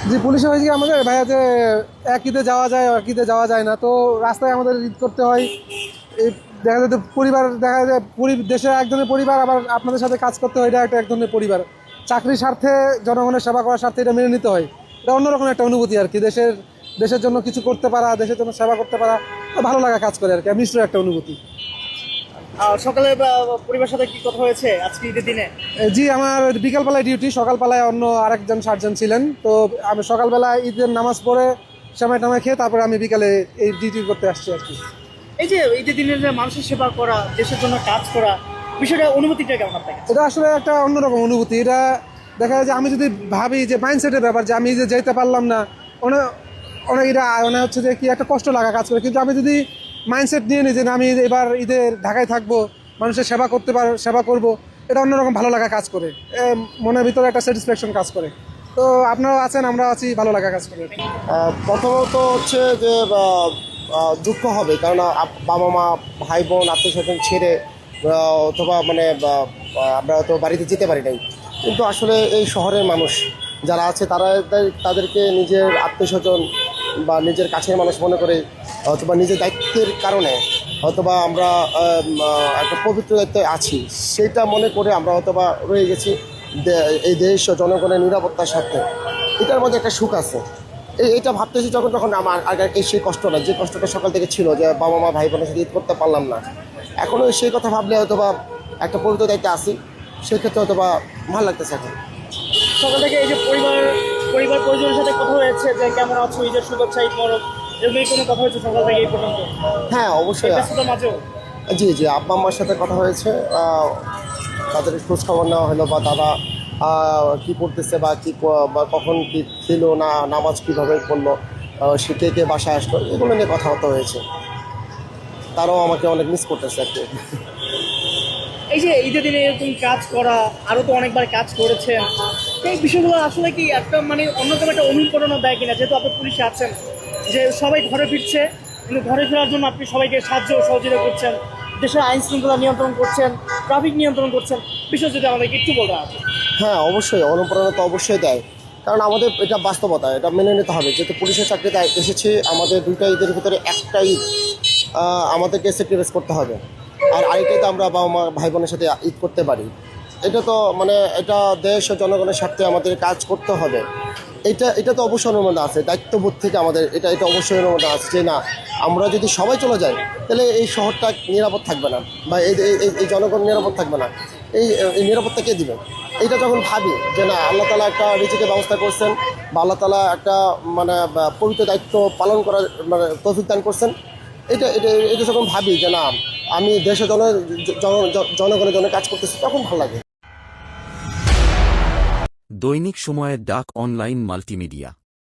জি, পুলিশে হয়েছে কি আমাদের ভাইয়া যে এক ঈদে যাওয়া যায় এক ঈদে যাওয়া যায় না, তো রাস্তায় আমাদের ঈদ করতে হয়। এই দেখা যায় যে পরিবার, দেখা যায় দেশে এক ধরনের পরিবার, আবার আপনাদের সাথে কাজ করতে হয়, এটা একটা এক ধরনের পরিবার। চাকরির স্বার্থে, জনগণের সেবা করার স্বার্থে এটা মেনে নিতে হয়। এটা অন্যরকম একটা অনুভূতি আর কি, দেশের দেশের জন্য কিছু করতে পারা, দেশের জন্য সেবা করতে পারা, তো ভালো লাগা কাজ করে আর কি, মিশ্র একটা অনুভূতি। সকালে পরিবারের সাথে কি কথা হয়েছে আজকে ঈদের দিনে? জি, আমার বিকালবেলায় ডিউটি, সকালবেলায় অন্য আরেকজন সার্জন ছিলেন, তো আমি সকালবেলায় ঈদের নামাজ পড়ে সময় টামায় খেয়ে তারপরে আমি বিকালে এই ডিউটি করতে আসছি আর কি। এই যে ঈদের দিনে যে মানুষের সেবা করা, দেশের জন্য কাজ করা, বিষয়টা অনুভূতিটা কেমন আপনার কাছে? এটা আসলে একটা অন্যরকম অনুভূতি। এটা দেখা যায় যে আমি যদি ভাবি যে মাইন্ডসেটের ব্যাপার, যে আমি যে যেতে পারলাম না, অনেক অনেক এটা মানে হচ্ছে যে কি একটা কষ্ট লাগা কাজ করে, কিন্তু আমি যদি মাইন্ডসেট নিয়ে নিই যে না, আমি এবার ঈদের ঢাকায় থাকবো, মানুষের সেবা করতে সেবা করব, এটা অন্যরকম ভালো লাগা কাজ করে। মনের ভিতরে একটা স্যাটিসফ্যাকশন কাজ করে। তো আপনারাও আছেন, আমরা আছি, ভালো লাগা কাজ করে। প্রথমত হচ্ছে যে দুঃখ হবে, কারণ বাবা মা ভাই বোন আত্মীয় স্বজন ছেড়ে অথবা মানে আমরা তো বাড়িতে যেতে পারি নাই। কিন্তু আসলে এই শহরের মানুষ যারা আছে তারা তাদেরকে নিজের আত্মীয় স্বজন বা নিজের কাছের মানুষ মনে করে, অথবা নিজের দায়িত্বের কারণে অথবা আমরা একটা পবিত্র দায়িত্বে আছি, সেটা মনে করে আমরা অথবা রয়ে গেছি এই দেশ ও জনগণের নিরাপত্তার সাথে। এটার মধ্যে একটা সুখ আছে। এটা ভাবতেছি যখন তখন আমার আগে সেই কষ্টটা, যে কষ্টটা সকাল থেকে ছিল, যে বাবা মা ভাই বোনের সাথে ঈদ করতে পারলাম না, এখনও সেই কথা ভাবলে হয়তোবা একটা পবিত্র দায়িত্বে আসি, সেক্ষেত্রে হয়তোবা ভালো লাগতেছে এখন। সকাল থেকে এই যে পরিবার পরিজনের সাথে কথা হয়েছে যে কেমন আছো, ঈদের শুভেচ্ছা, ঈদ মরক, এগুলো কোনো কথা হয়েছে সকাল থেকে এই পর্যন্ত? হ্যাঁ, অবশ্যই। ব্যস্ততার মাঝেও জি জি, আব্বা আম্মার সাথে কথা হয়েছে, তাদের খোঁজ খবর নেওয়া হলো, বা দাদা কী করতেছে, বা বা কখন কী ছিল না, নামাজ কীভাবে পড়লো, সে কে কে বাসায় আসলো, এগুলো নিয়ে কথাবার্তা হয়েছে। তারাও আমাকে অনেক মিস করতেছে আর কি। এই যে ঈদের দিনে এরকম কাজ করা, আরো তো অনেকবার কাজ করেছেন, এই বিষয়গুলো আসলে কি একটা মানে অন্যতম একটা অনুপ্রেরণা দেয় কিনা? যেহেতু আপনি পুলিশে আছেন, যে সবাই ঘরে ফিরছে, কিন্তু ঘরে ফেরার জন্য আপনি সবাইকে সাহায্য সহযোগিতা করছেন, দেশের আইন শৃঙ্খলা নিয়ন্ত্রণ করছেন, ট্রাফিক নিয়ন্ত্রণ করছেন, বিষয় যদি আমাদেরকে একটু বলতে আছে। হ্যাঁ, অবশ্যই অনুপ্রেরণা তো অবশ্যই দেয়, কারণ আমাদের এটা বাস্তবতা, এটা মেনে নিতে হবে। যেহেতু পুলিশের চাকরিতে এসেছি, আমাদের দুইটা ঈদের ভিতরে একটা ঈদ আমাদেরকে স্যাক্রিফাইস করতে হবে, আর আরেকটাতে আমরা বাবা মা ভাই বোনের সাথে ঈদ করতে পারি। এটা তো মানে এটা দেশ ও জনগণের স্বার্থে আমাদের কাজ করতে হবে। এটা তো অবশ্যই অনুমোদন আছে, দায়িত্ববোধ থেকে আমাদের এটা অবশ্যই অনুমোদন আছে যে না, আমরা যদি সবাই চলে যাই তাহলে এই শহরটা নিরাপদ থাকবে না, বা এই জনগণ নিরাপদ থাকবে না। এই নিরাপত্তা কে দিবে? এইটা যখন ভাবি যে না, আল্লাহ তালা একটা রিজিকের ব্যবস্থা করছেন, বা আল্লাহ তালা একটা মানে পবিত্র দায়িত্ব পালন করার মানে তৌফিক দান করছেন, এটা এটা এটা যখন ভাবি যে না, আমি দেশের জনগণের জন্য কাজ করতেছি, তখন ভালো লাগে। দৈনিক সময়ের ডাক অনলাইন মাল্টিমিডিয়া।